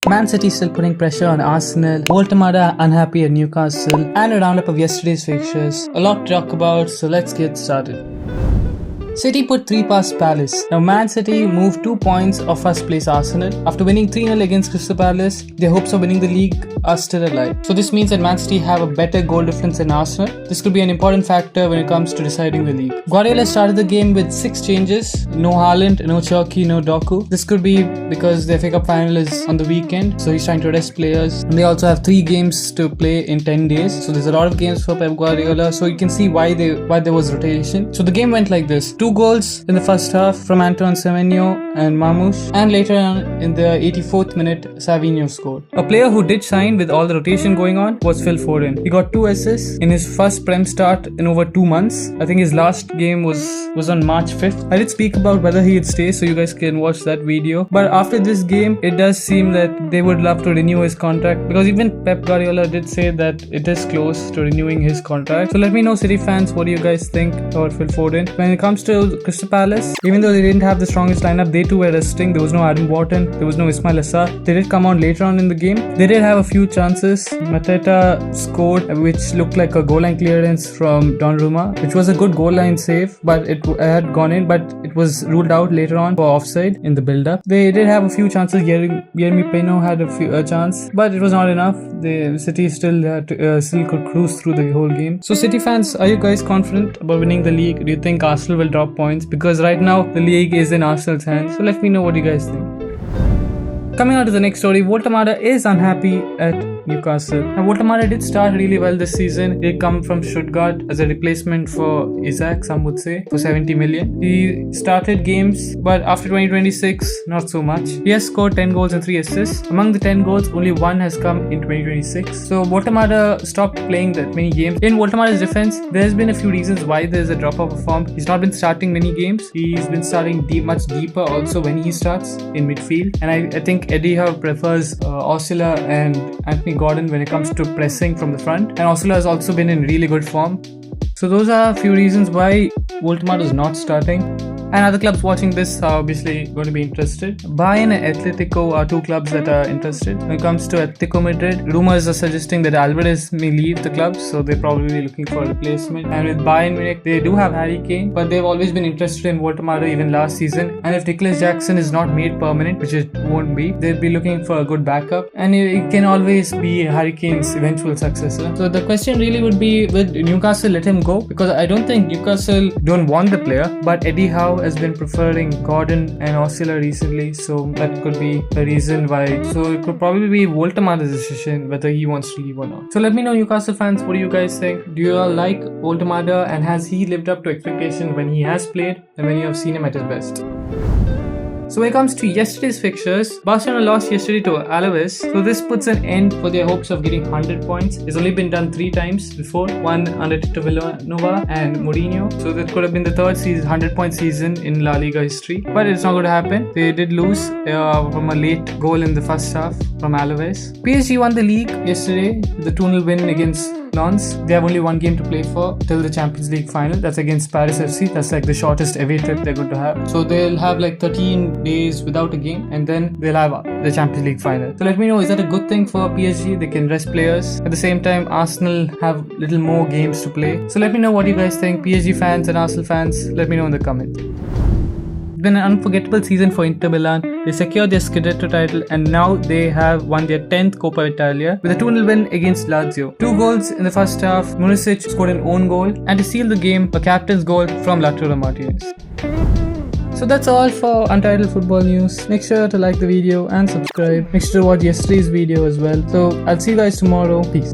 Man City still putting pressure on Arsenal, Woltemade unhappy at Newcastle, and a roundup of yesterday's fixtures. A lot to talk about, so let's get started. City put 3 past Palace. Now Man City moved 2 points off first place Arsenal. After winning 3-0 against Crystal Palace, their hopes of winning the league are still alive. So this means that Man City have a better goal difference than Arsenal. This could be an important factor when it comes to deciding the league. Guardiola started the game with 6 changes. No Haaland, no Cherki, no Doku. This could be because their FA Cup final is on the weekend, so he's trying to rest players. And they also have 3 games to play in 10 days. So there's a lot of games for Pep Guardiola. So you can see why there was rotation. So the game went like this. 2 goals in the first half from Antoine Semenyo and Mamouche, and later on in the 84th minute Savinho scored. A player who did shine with all the rotation going on was Phil Foden. He got 2 assists in his first Prem start in over 2 months. I think his last game was on March 5th. I did speak about whether he'd stay, so you guys can watch that video. But after this game, it does seem that they would love to renew his contract, because even Pep Guardiola did say that it is close to renewing his contract. So let me know, City fans, what do you guys think about Phil Foden? When it comes to Crystal Palace, even though they didn't have the strongest lineup, they too were resting. There was no Adam Wharton, there was no Ismail Assar. They did come on later on in the game. They did have a few chances. Mateta scored, which looked like a goal line clearance from Donnarumma, which was a good goal line save, but it had gone in, but it was ruled out later on for offside in the build-up. They did have a few chances. Jeremy Pino had a chance, but it was not enough. The City still could cruise through the whole game. So City fans, are you guys confident about winning the league? Do you think Arsenal will drop points? Because right now the league is in Arsenal's hands. So let me know what you guys think. Coming on to the next story, Woltemade is unhappy at Newcastle. Now, Woltemade did start really well this season. He did come from Stuttgart as a replacement for Isaac, some would say, for 70 million. He started games, but after 2026, not so much. He has scored 10 goals and 3 assists. Among the 10 goals, only 1 has come in 2026. So Woltemade stopped playing that many games. In Woltemade's defense, there's been a few reasons why there's a drop-off of form. He's not been starting many games. He's been starting much deeper also when he starts in midfield. And I think Eddie Howe prefers Osula and Anthony Gordon when it comes to pressing from the front. And Osula has also been in really good form. So those are a few reasons why Woltemade is not starting. And other clubs watching this are obviously going to be interested. Bayern and Atletico are 2 clubs that are interested. When it comes to Atletico Madrid, rumors are suggesting that Alvarez may leave the club, so they're probably looking for a replacement. And with Bayern Munich, they do have Harry Kane, but they've always been interested in Woltemade even last season. And if Nicholas Jackson is not made permanent, which it won't be, they'll be looking for a good backup. And it can always be Harry Kane's eventual successor. So the question really would be, would Newcastle let him go? Because I don't think Newcastle don't want the player, but Eddie Howe has been preferring Gordon and Osula recently, so that could be the reason why. So it could probably be Woltemade's decision whether he wants to leave or not. So let me know, Newcastle fans, what do you guys think? Do you all like Woltemade, and has he lived up to expectation when he has played and when you have seen him at his best? So when it comes to yesterday's fixtures, Barcelona lost yesterday to Alaves, so this puts an end for their hopes of getting 100 points. It's only been done 3 times before, one under Tito Villanova and Mourinho, so that could have been the 3rd 100-point season in La Liga history, but it's not going to happen. They did lose from a late goal in the first half from Alaves. PSG won the league yesterday with the 2-0 win against Lens. They have only 1 game to play for till the Champions League final. That's against Paris FC. That's like the shortest away trip they're going to have. So they'll have like 13 days without a game, and then they'll have the Champions League final. So let me know, is that a good thing for PSG? They can rest players. At the same time, Arsenal have little more games to play. So let me know what you guys think. PSG fans and Arsenal fans, let me know in the comments. It's been an unforgettable season for Inter Milan. They secured their Scudetto title, and now they have won their 10th Coppa Italia with a 2-0 win against Lazio. 2 goals in the first half. Municic scored an own goal, and to seal the game, a captain's goal from Lautaro Martinez. So that's all for Untitled Football News. Make sure to like the video and subscribe. Make sure to watch yesterday's video as well. So I'll see you guys tomorrow. Peace.